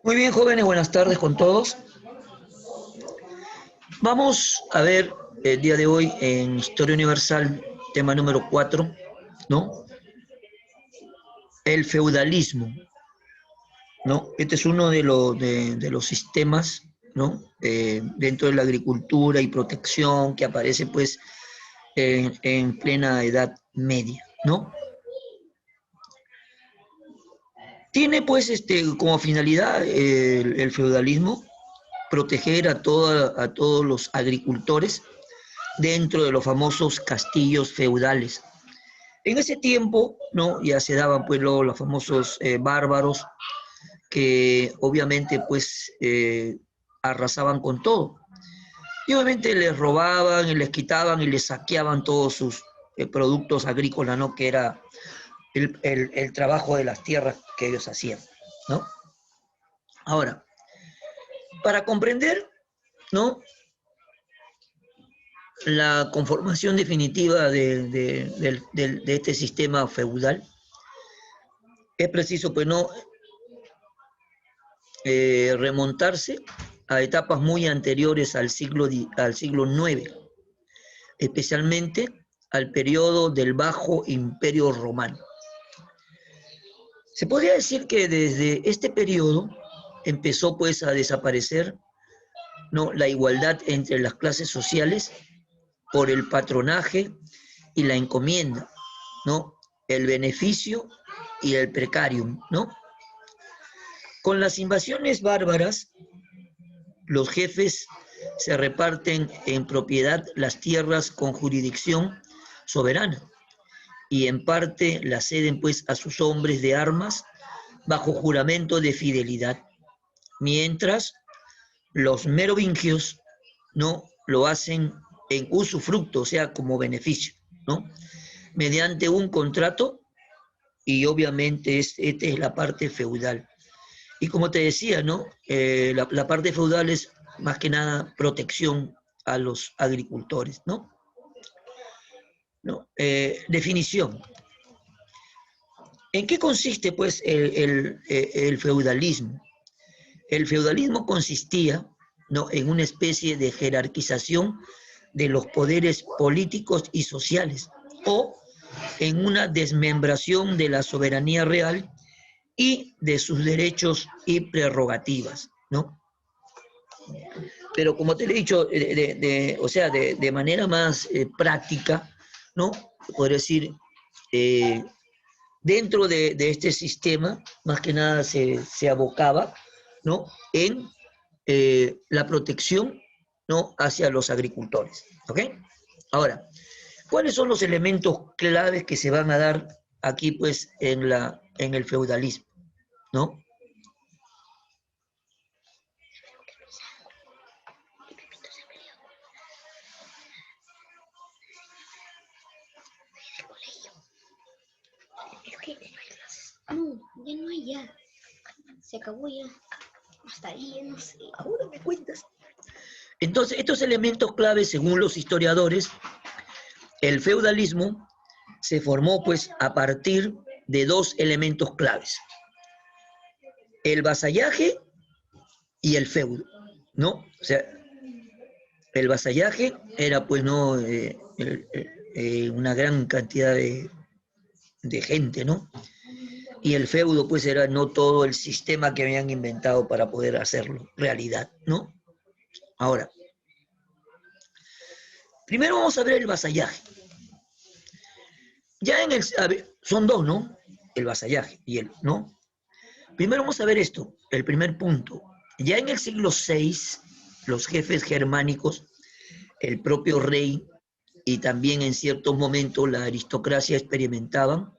Muy bien, jóvenes, buenas tardes con todos. Vamos a ver el día de hoy en Historia Universal, tema número 4, ¿no? El feudalismo, ¿no? Este es uno de los sistemas, ¿no? Dentro de la agricultura y protección que aparece, pues, en plena Edad Media, ¿no? Tiene, pues, como finalidad el feudalismo proteger a todos los agricultores dentro de los famosos castillos feudales. En ese tiempo, ¿no? Ya se daban pues los famosos bárbaros que obviamente pues arrasaban con todo. Y obviamente les robaban y les quitaban y les saqueaban todos sus productos agrícolas, ¿no? Que era el trabajo de las tierras que ellos hacían, ¿no? Ahora, para comprender, ¿no? La conformación definitiva de este sistema feudal, es preciso pues no remontarse a etapas muy anteriores al siglo IX, especialmente al periodo del Bajo Imperio Romano. Se podría decir que desde este periodo empezó pues a desaparecer, ¿no?, la igualdad entre las clases sociales por el patronaje y la encomienda, ¿no?, el beneficio y el precarium, ¿no? Con las invasiones bárbaras, los jefes se reparten en propiedad las tierras con jurisdicción soberana y en parte las ceden pues a sus hombres de armas bajo juramento de fidelidad, mientras los merovingios no lo hacen en usufructo, o sea, como beneficio, ¿no? Mediante un contrato, y obviamente esta es la parte feudal. Y como te decía, ¿no? La parte feudal es más que nada protección a los agricultores, ¿no? ¿No? Definición. ¿En qué consiste, pues, el feudalismo? El feudalismo consistía, ¿no?, en una especie de jerarquización de los poderes políticos y sociales, o en una desmembración de la soberanía real y de sus derechos y prerrogativas, ¿no? Pero como te he dicho, o sea, de manera más práctica, ¿no? Podría decir, eh, dentro de este sistema, más que nada se abocaba, ¿no?, en la protección, ¿no?, hacia los agricultores, ¿ok? Ahora, ¿cuáles son los elementos claves que se van a dar aquí, pues, en el feudalismo, ¿no? No, ya no hay ya. Se acabó ya. Hasta ahí ya no sé. Ahora me cuentas. Entonces, estos elementos claves, según los historiadores, el feudalismo se formó pues a partir de dos elementos claves: el vasallaje y el feudo, ¿no? O sea, el vasallaje era pues no una gran cantidad de gente, ¿no? Y el feudo pues era no todo el sistema que habían inventado para poder hacerlo realidad, ¿no? Ahora, primero vamos a ver el vasallaje. Ya en el, son dos, ¿no? El vasallaje y el, ¿no? Primero vamos a ver esto, el primer punto. Ya en el siglo VI, los jefes germánicos, el propio rey y también en ciertos momentos la aristocracia experimentaban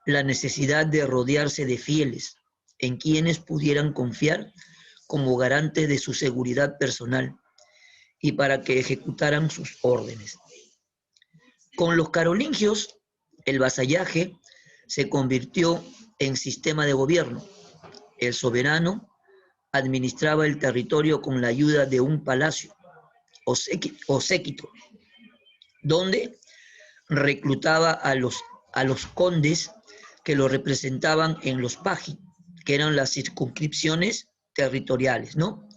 la necesidad de rodearse de fieles en quienes pudieran confiar como garantes de su seguridad personal y para que ejecutaran sus órdenes. Con los carolingios, el vasallaje se convirtió en sistema de gobierno. El soberano administraba el territorio con la ayuda de un palacio o séquito, donde reclutaba a los condes que lo representaban en los pagi, que eran las circunscripciones territoriales, ¿no?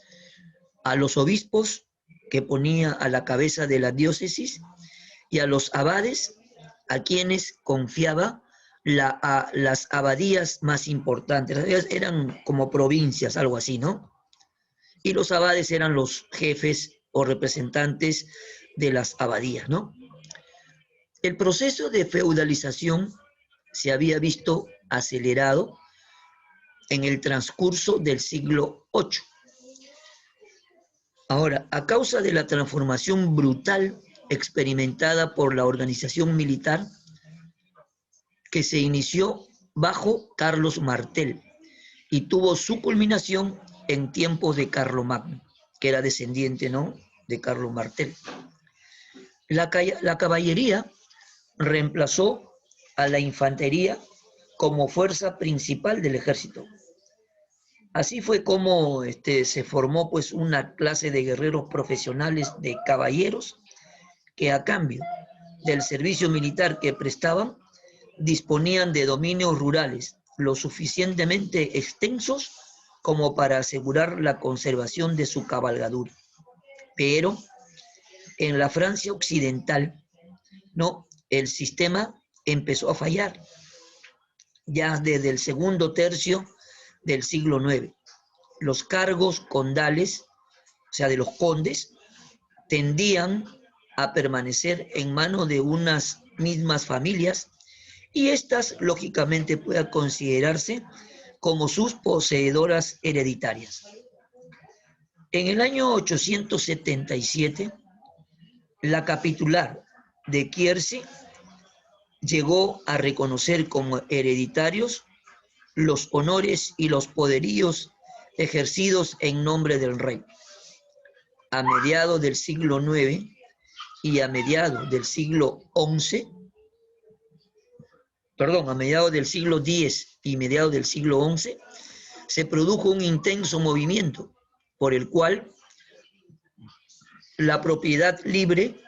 A los obispos que ponía a la cabeza de la diócesis y a los abades a quienes confiaba las abadías más importantes. Las abadías eran como provincias, algo así, ¿no? Y los abades eran los jefes o representantes de las abadías, ¿no? El proceso de feudalización se había visto acelerado en el transcurso del siglo VIII. Ahora, a causa de la transformación brutal experimentada por la organización militar que se inició bajo Carlos Martel y tuvo su culminación en tiempos de Carlomagno, que era descendiente, ¿no?, de Carlos Martel. La caballería reemplazó a la infantería como fuerza principal del ejército. Así fue como se formó pues una clase de guerreros profesionales, de caballeros, que a cambio del servicio militar que prestaban, disponían de dominios rurales lo suficientemente extensos como para asegurar la conservación de su cabalgadura. Pero en la Francia occidental, no, el sistema empezó a fallar ya desde el segundo tercio del siglo IX. Los cargos condales, o sea, de los condes, tendían a permanecer en manos de unas mismas familias y estas, lógicamente, puedan considerarse como sus poseedoras hereditarias. En el año 877, la capitular de Quiercy llegó a reconocer como hereditarios los honores y los poderíos ejercidos en nombre del rey. A mediados del siglo IX y a mediados del siglo XI, a mediados del siglo X y mediados del siglo XI, se produjo un intenso movimiento por el cual la propiedad libre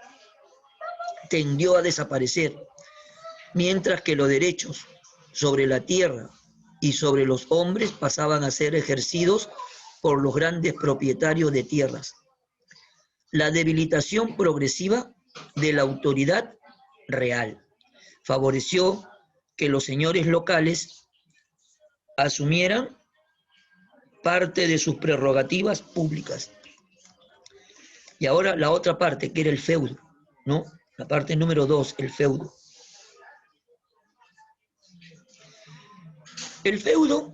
tendió a desaparecer, mientras que los derechos sobre la tierra y sobre los hombres pasaban a ser ejercidos por los grandes propietarios de tierras. La debilitación progresiva de la autoridad real favoreció que los señores locales asumieran parte de sus prerrogativas públicas. Y ahora la otra parte, que era el feudo, ¿no? La parte número 2, el feudo. El feudo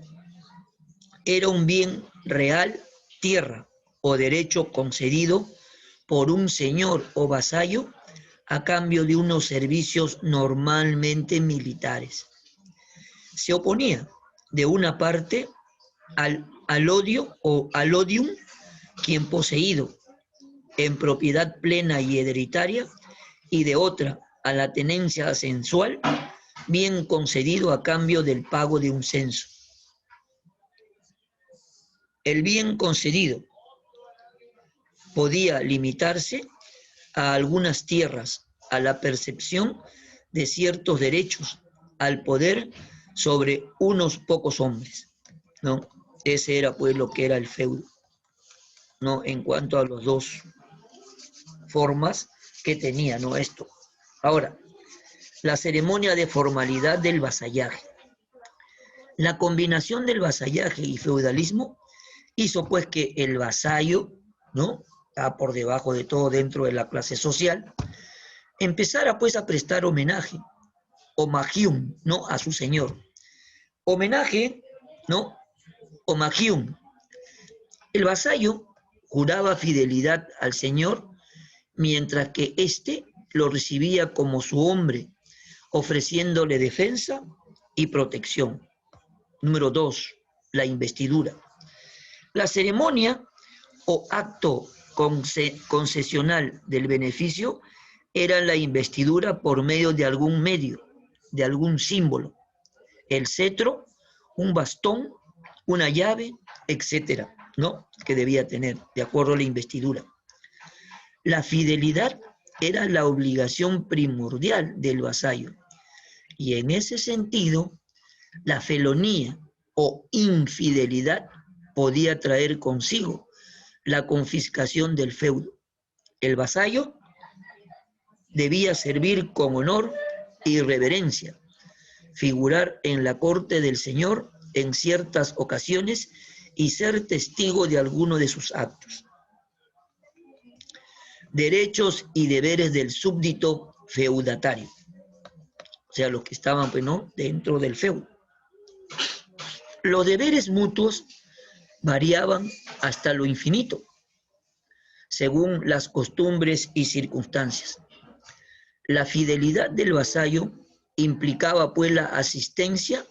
era un bien real, tierra o derecho concedido por un señor o vasallo a cambio de unos servicios normalmente militares. Se oponía de una parte al odio o al odium, quien poseído en propiedad plena y hereditaria, y de otra a la tenencia censual, bien concedido a cambio del pago de un censo. El bien concedido podía limitarse a algunas tierras, a la percepción de ciertos derechos, al poder sobre unos pocos hombres, ¿no? Ese era pues lo que era el feudo, ¿no?, en cuanto a las dos formas que tenía, ¿no?, esto. Ahora, la ceremonia de formalidad del vasallaje. La combinación del vasallaje y feudalismo hizo pues que el vasallo, ¿no?, está por debajo de todo dentro de la clase social, empezara pues a prestar homenaje, homagium, ¿no?, a su señor. Homenaje, ¿no?, homagium. El vasallo juraba fidelidad al señor, mientras que éste lo recibía como su hombre, ofreciéndole defensa y protección. Número 2, la investidura. La ceremonia o acto concesional del beneficio era la investidura por medio, de algún símbolo, el cetro, un bastón, una llave, etcétera, ¿no?, que debía tener, de acuerdo a la investidura. La fidelidad era la obligación primordial del vasallo, y en ese sentido, la felonía o infidelidad podía traer consigo la confiscación del feudo. El vasallo debía servir con honor y reverencia, figurar en la corte del Señor en ciertas ocasiones y ser testigo de alguno de sus actos. Derechos y deberes del súbdito feudatario, o sea, los que estaban, pues, ¿no?, dentro del feudo. Los deberes mutuos variaban hasta lo infinito, según las costumbres y circunstancias. La fidelidad del vasallo implicaba, pues, la asistencia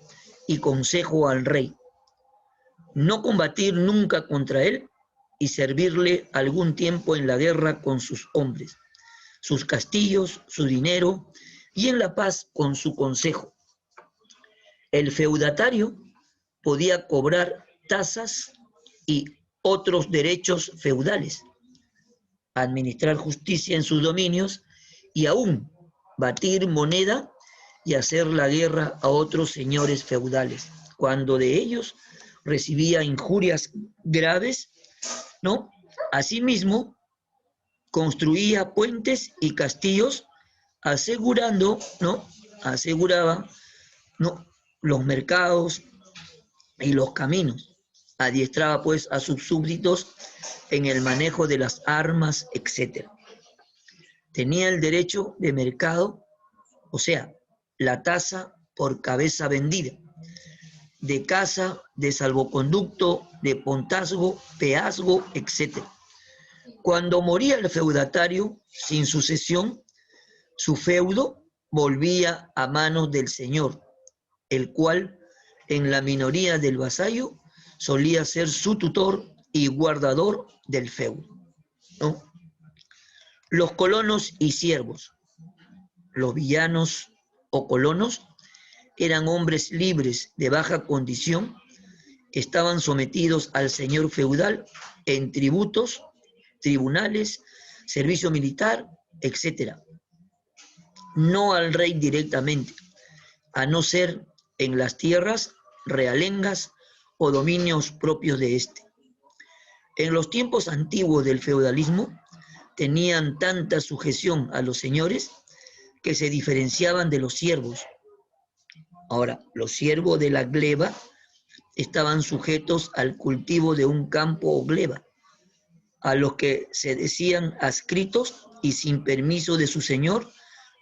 y consejo al rey, no combatir nunca contra él y servirle algún tiempo en la guerra con sus hombres, sus castillos, su dinero, y en la paz con su consejo. El feudatario podía cobrar tasas y otros derechos feudales, administrar justicia en sus dominios y aún batir moneda y hacer la guerra a otros señores feudales, cuando de ellos recibía injurias graves, ¿no? Asimismo, construía puentes y castillos, aseguraba, ¿no?, los mercados y los caminos. Adiestraba, pues, a sus súbditos en el manejo de las armas, etc. Tenía el derecho de mercado, o sea, la tasa por cabeza vendida, de caza, de salvoconducto, de pontazgo, peazgo, etc. Cuando moría el feudatario sin sucesión, su feudo volvía a manos del señor, el cual, en la minoría del vasallo, solía ser su tutor y guardador del feudo, ¿no? Los colonos y siervos, los villanos o colonos, eran hombres libres de baja condición, estaban sometidos al señor feudal en tributos, tribunales, servicio militar, etc. No al rey directamente, a no ser en las tierras realengas o dominios propios de éste. En los tiempos antiguos del feudalismo, tenían tanta sujeción a los señores que se diferenciaban de los siervos. Ahora, los siervos de la gleba estaban sujetos al cultivo de un campo o gleba, a los que se decían adscritos y sin permiso de su señor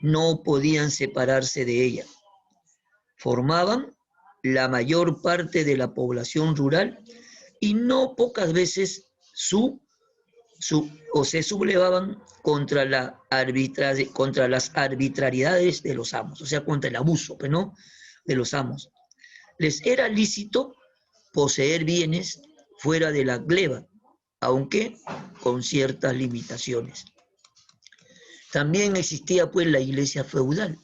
no podían separarse de ella. Formaban la mayor parte de la población rural y no pocas veces se sublevaban contra las arbitrariedades de los amos, o sea, contra el abuso, ¿no?, de los amos. Les era lícito poseer bienes fuera de la gleba, aunque con ciertas limitaciones. También existía, pues, la iglesia feudal.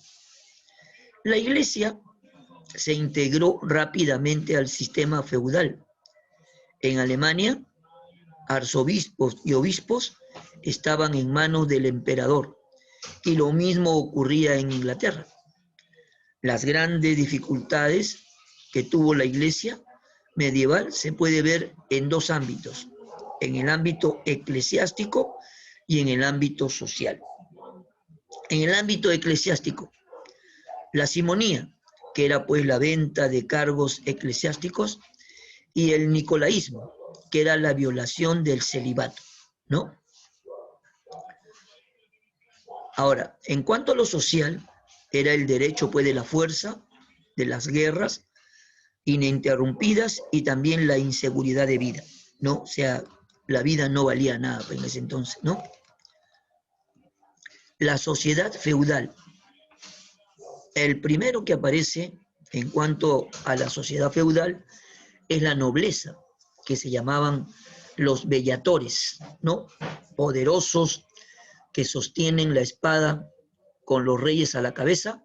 La iglesia se integró rápidamente al sistema feudal. En Alemania, arzobispos y obispos estaban en manos del emperador, y lo mismo ocurría en Inglaterra. Las grandes dificultades que tuvo la iglesia medieval se puede ver en dos ámbitos: en el ámbito eclesiástico y en el ámbito social. En el ámbito eclesiástico, la simonía, que era, pues, la venta de cargos eclesiásticos, y el nicolaísmo, que era la violación del celibato, ¿no? Ahora, en cuanto a lo social, era el derecho, pues, de la fuerza, de las guerras ininterrumpidas y también la inseguridad de vida, ¿no? O sea, la vida no valía nada en ese entonces, ¿no? La sociedad feudal. El primero que aparece en cuanto a la sociedad feudal es la nobleza, que se llamaban los bellatores, ¿no? Poderosos que sostienen la espada con los reyes a la cabeza,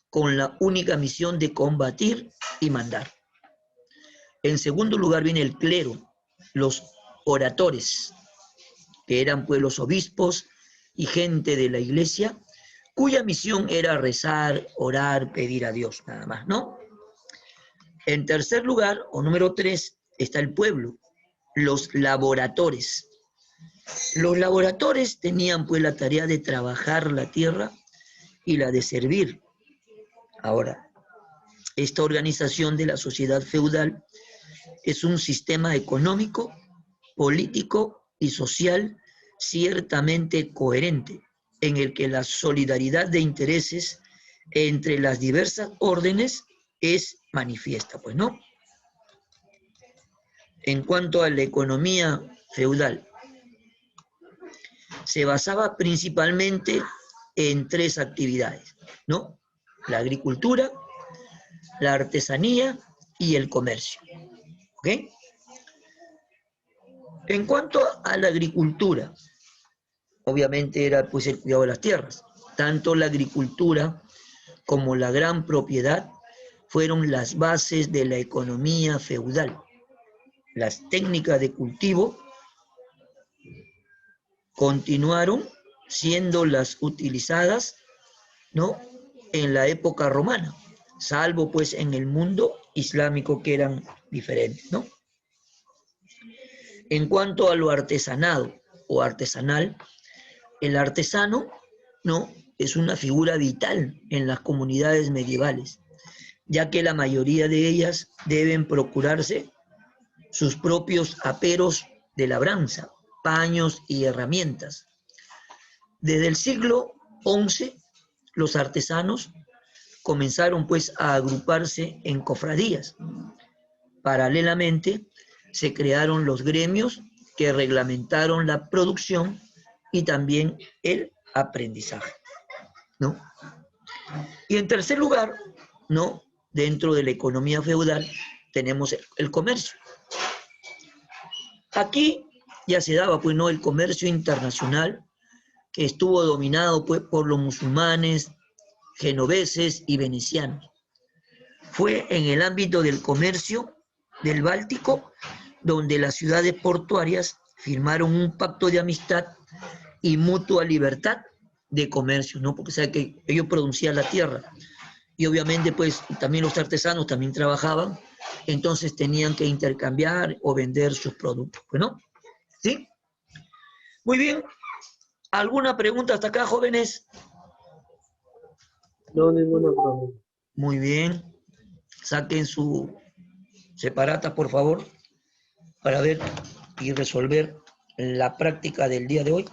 con la única misión de combatir y mandar. En segundo lugar viene el clero, los oradores, que eran, pues, los obispos y gente de la iglesia, cuya misión era rezar, orar, pedir a Dios, nada más, ¿no? En tercer lugar, o número 3, está el pueblo, los laboradores. Los laboradores tenían pues la tarea de trabajar la tierra y la de servir. Ahora, esta organización de la sociedad feudal es un sistema económico, político y social ciertamente coherente, en el que la solidaridad de intereses entre las diversas órdenes es manifiesta, pues, ¿no? En cuanto a la economía feudal, se basaba principalmente en tres actividades, ¿no? La agricultura, la artesanía y el comercio, ¿ok? En cuanto a la agricultura, obviamente era pues el cuidado de las tierras. Tanto la agricultura como la gran propiedad fueron las bases de la economía feudal. Las técnicas de cultivo continuaron siendo las utilizadas, ¿no?, en la época romana, salvo pues en el mundo islámico que eran diferentes, ¿no? En cuanto a lo artesanado o artesanal, el artesano, ¿no?, es una figura vital en las comunidades medievales, ya que la mayoría de ellas deben procurarse sus propios aperos de labranza, paños y herramientas. Desde el siglo XI, los artesanos comenzaron pues a agruparse en cofradías. Paralelamente, se crearon los gremios que reglamentaron la producción y también el aprendizaje, ¿no? Y en tercer lugar, ¿no?, dentro de la economía feudal tenemos el comercio. Aquí ya se daba pues, ¿no?, el comercio internacional, que estuvo dominado pues por los musulmanes, genoveses y venecianos. Fue en el ámbito del comercio del Báltico donde las ciudades portuarias firmaron un pacto de amistad y mutua libertad de comercio, ¿no? Porque sabe que ellos producían la tierra y obviamente pues también los artesanos también trabajaban, entonces tenían que intercambiar o vender sus productos, ¿no? ¿Sí? Muy bien. ¿Alguna pregunta hasta acá, jóvenes? No, ninguna pregunta. Muy bien. Saquen su separata, por favor, para ver y resolver la práctica del día de hoy.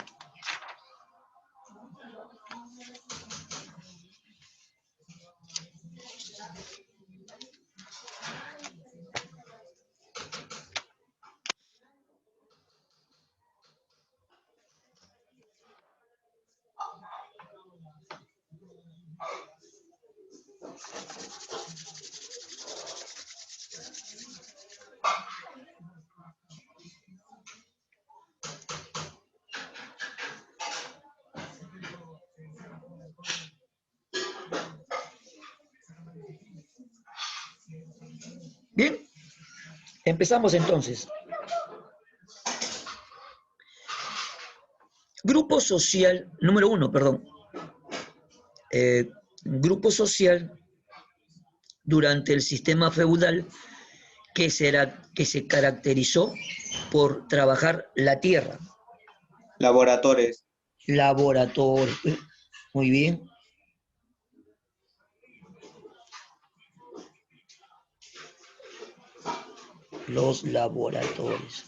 Bien, empezamos entonces. Grupo social, número 1, perdón. Grupo social durante el sistema feudal que se caracterizó por trabajar la tierra. Laboradores. Laboratorio. Muy bien. Los laboratorios.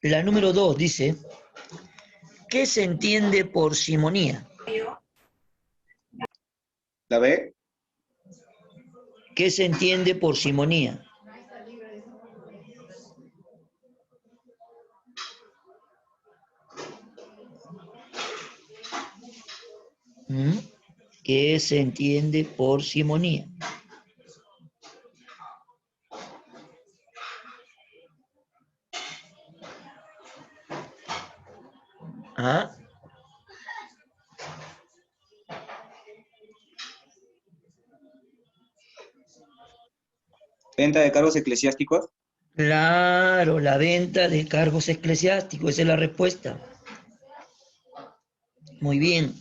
La número 2 dice, ¿qué se entiende por simonía? ¿La B? ¿Qué se entiende por simonía? ¿Qué se entiende por simonía? ¿Ah? ¿Venta de cargos eclesiásticos? Claro, la venta de cargos eclesiásticos, esa es la respuesta. Muy bien.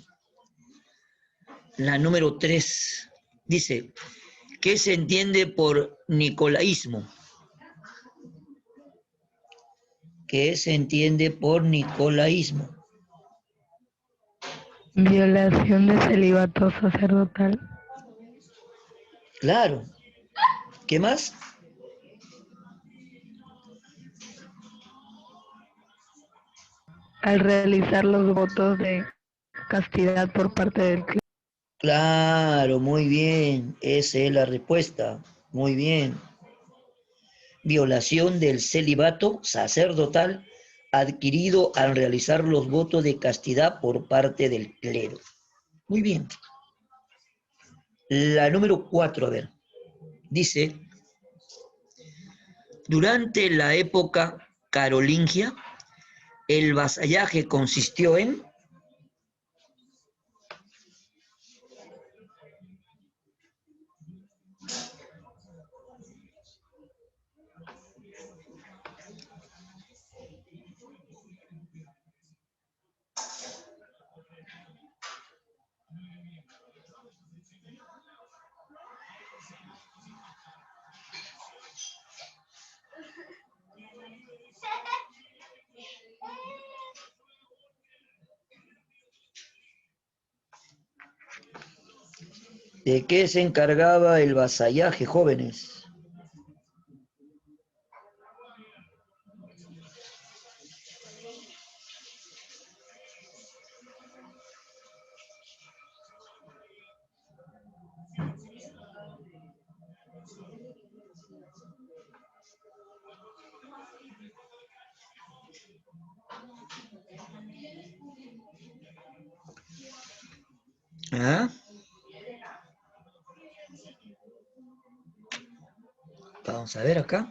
La número 3 dice, ¿Qué se entiende por nicolaísmo? ¿Qué se entiende por nicolaísmo? Violación de celibato sacerdotal. Claro. ¿Qué más? Al realizar los votos de castidad por parte del clero. Claro, muy bien. Esa es la respuesta. Muy bien. Violación del celibato sacerdotal adquirido al realizar los votos de castidad por parte del clero. Muy bien. La número 4, a ver, dice, durante la época carolingia, el vasallaje consistió en... ¿De qué se encargaba el vasallaje, jóvenes? ¿Ah? Vamos a ver acá.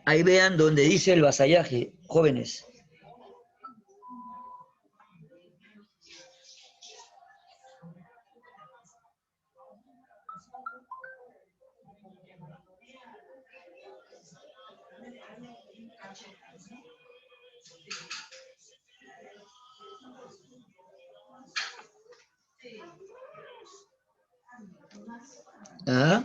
Ahí vean donde dice el vasallaje, jóvenes. ¿Ah?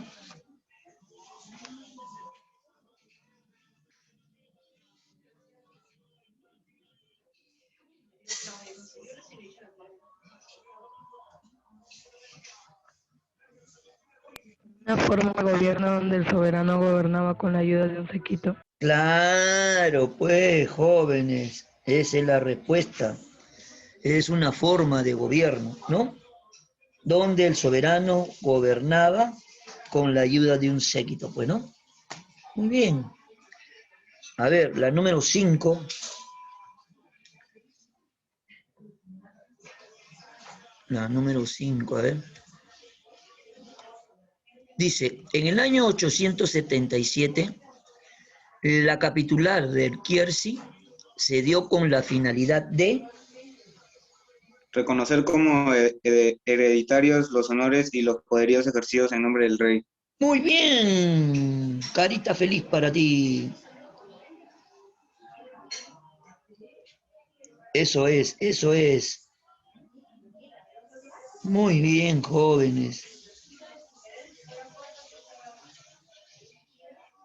Una forma de gobierno donde el soberano gobernaba con la ayuda de un séquito. Claro, pues, jóvenes, esa es la respuesta. Es una forma de gobierno, ¿no? Donde el soberano gobernaba con la ayuda de un séquito, pues, ¿no? Muy bien. A ver, la número 5. La número 5, a ver. Dice, en el año 877, la capitular del Kiersi se dio con la finalidad de... Reconocer como hereditarios los honores y los poderíos ejercidos en nombre del rey. Muy bien, carita feliz para ti. Eso es, eso es. Muy bien, jóvenes.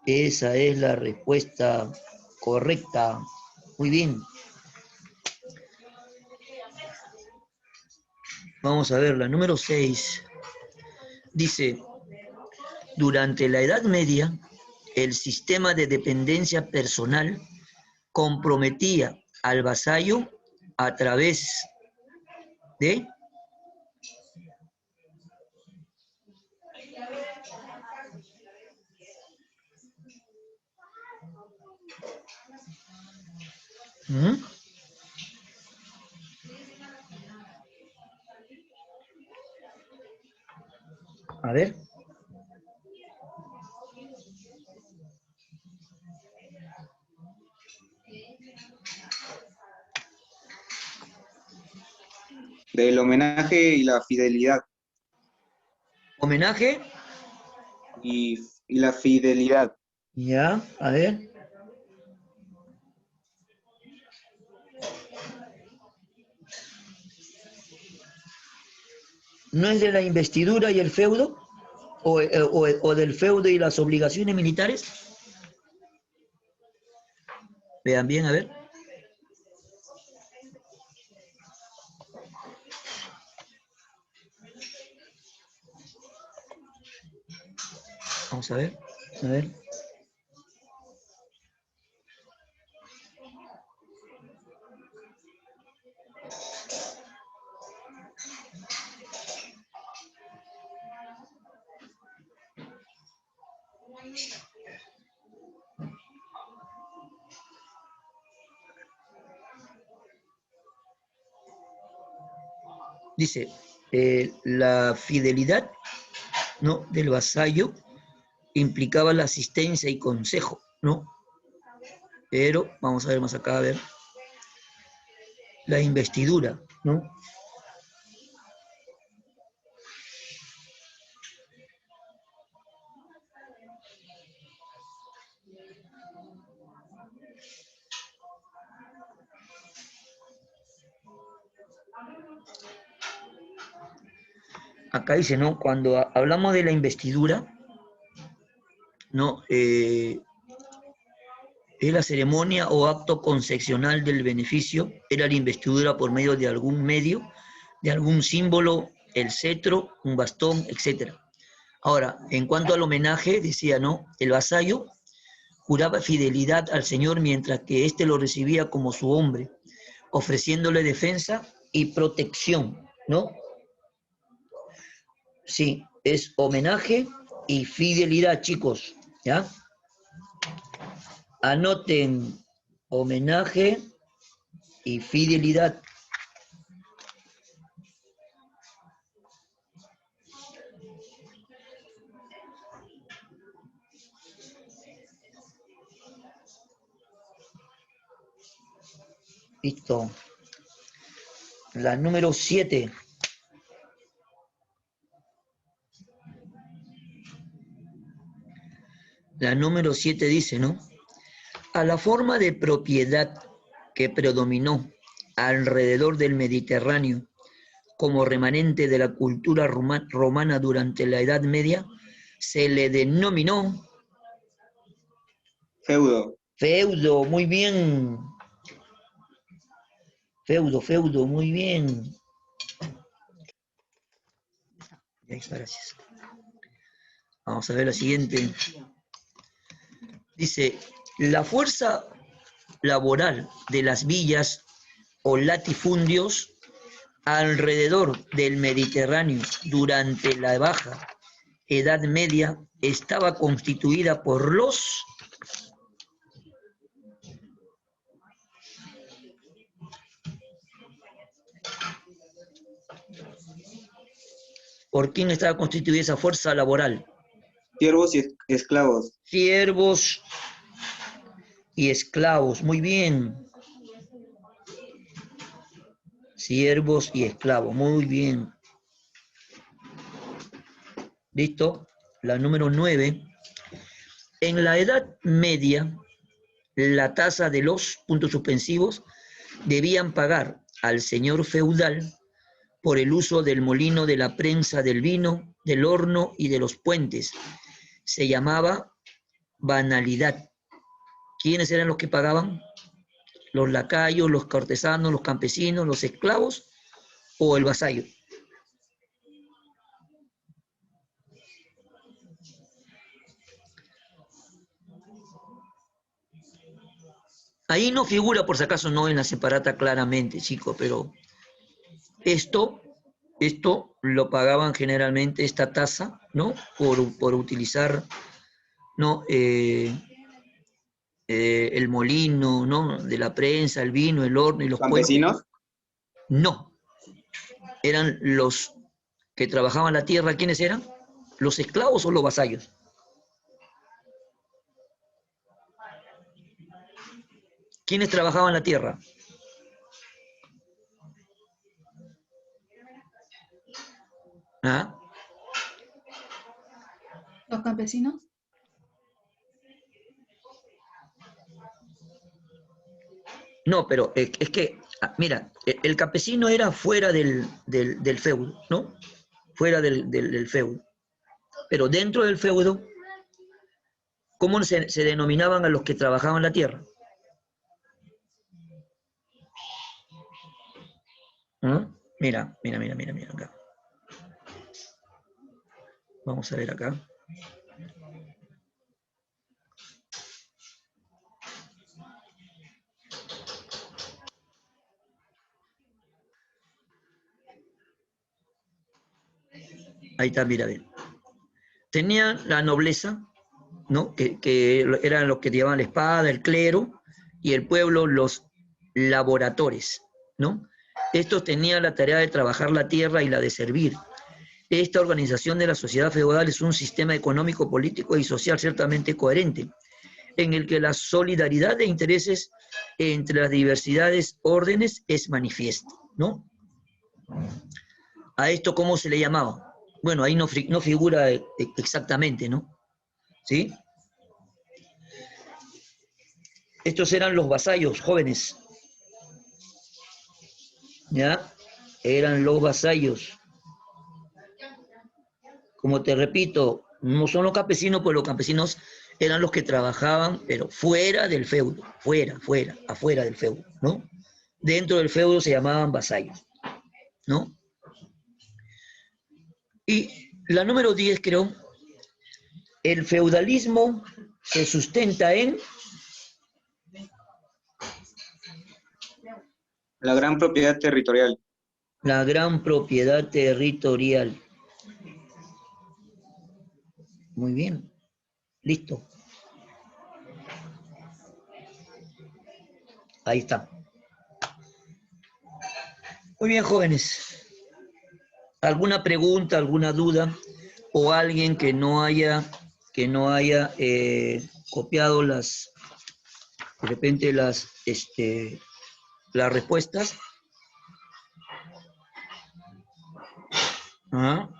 Esa es la respuesta correcta. Muy bien. Vamos a ver, la número 6. Dice, durante la Edad Media, el sistema de dependencia personal comprometía al vasallo a través de... ¿Mm? A ver. Del homenaje y la fidelidad. Homenaje. Y la fidelidad. Ya, a ver. ¿No es de la investidura y el feudo? ¿O del feudo y las obligaciones militares? Vean bien, a ver. Vamos a ver. A ver. Dice, la fidelidad, ¿no?, del vasallo implicaba la asistencia y consejo, ¿no? Pero, vamos a ver más acá, a ver. La investidura, ¿no? Acá dice, ¿no? Cuando hablamos de la investidura, ¿no? Es la ceremonia o acto concepcional del beneficio, era la investidura por medio de algún medio, de algún símbolo, el cetro, un bastón, etc. Ahora, en cuanto al homenaje, decía, ¿no? El vasallo juraba fidelidad al Señor mientras que éste lo recibía como su hombre, ofreciéndole defensa y protección, ¿no? Sí, es homenaje y fidelidad, chicos, ¿ya? Anoten homenaje y fidelidad. Listo. La número 7. La número 7 dice, ¿no? A la forma de propiedad que predominó alrededor del Mediterráneo como remanente de la cultura romana durante la Edad Media, se le denominó Feudo. feudo. Muy bien. Feudo, muy bien. Ya está, gracias. Vamos a ver la siguiente. Dice, la fuerza laboral de las villas o latifundios alrededor del Mediterráneo durante la Baja Edad Media estaba constituida por los... ¿Por quién estaba constituida esa fuerza laboral? Siervos y esclavos. Siervos y esclavos, muy bien. Siervos y esclavos, muy bien. ¿Listo? La número 9. En la Edad Media, la tasa de los puntos suspensivos debían pagar al señor feudal por el uso del molino, de la prensa, del vino, del horno y de los puentes. Se llamaba banalidad. ¿Quiénes eran los que pagaban? ¿Los lacayos, los cortesanos, los campesinos, los esclavos o el vasallo? Ahí no figura, por si acaso, no en la separata claramente, chicos, pero esto lo pagaban generalmente, esta tasa, ¿no? Por utilizar, ¿no? El molino, ¿no? De la prensa, el vino, el horno y los puentes. ¿Campesinos? No, eran los que trabajaban la tierra. ¿Quiénes eran? ¿Los esclavos o los vasallos? ¿Quiénes trabajaban la tierra? ¿Ah? ¿Los campesinos? No, pero es que, mira, el campesino era fuera del feudo, ¿no? Fuera del feudo. Pero dentro del feudo, ¿cómo se denominaban a los que trabajaban la tierra? ¿Ah? Mira acá. Vamos a ver acá. Ahí está, mira, bien. Tenían la nobleza, ¿no? Que eran los que llevaban la espada, el clero, y el pueblo, los laboradores, ¿no? Estos tenían la tarea de trabajar la tierra y la de servir. Esta organización de la sociedad feudal es un sistema económico, político y social ciertamente coherente, en el que la solidaridad de intereses entre las diversidades órdenes es manifiesta, ¿no? ¿A esto cómo se le llamaba? Bueno, ahí no figura exactamente, ¿no? ¿Sí? Estos eran los vasallos jóvenes, ¿ya? Eran los vasallos. Como te repito, no son los campesinos, pues los campesinos eran los que trabajaban, pero fuera del feudo, afuera del feudo, ¿no? Dentro del feudo se llamaban vasallos, ¿no? Y la número 10, creo, el feudalismo se sustenta en La gran propiedad territorial. la gran propiedad territorial. Muy bien, listo. Ahí está. Muy bien, jóvenes. ¿Alguna pregunta, alguna duda? ¿O alguien que no haya copiado de repente las respuestas? ¿Ah?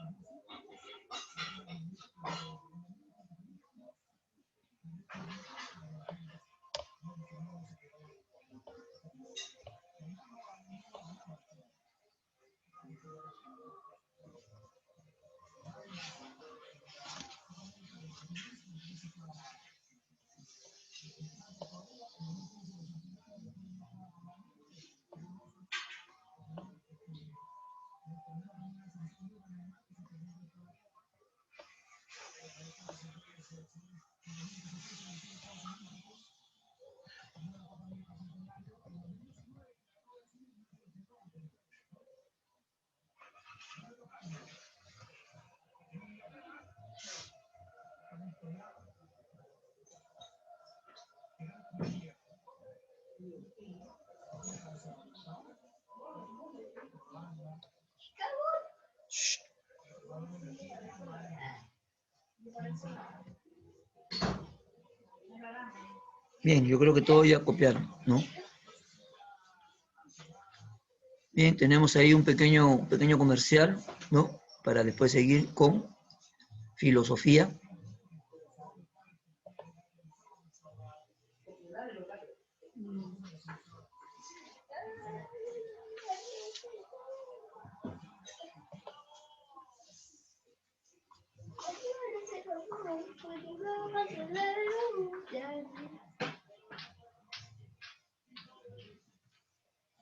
Bien, yo creo que todos ya copiaron, ¿no? Bien, tenemos ahí un pequeño comercial, ¿no? Para después seguir con filosofía.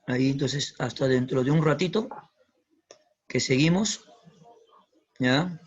Ahí entonces hasta dentro de un ratito que seguimos, ¿ya?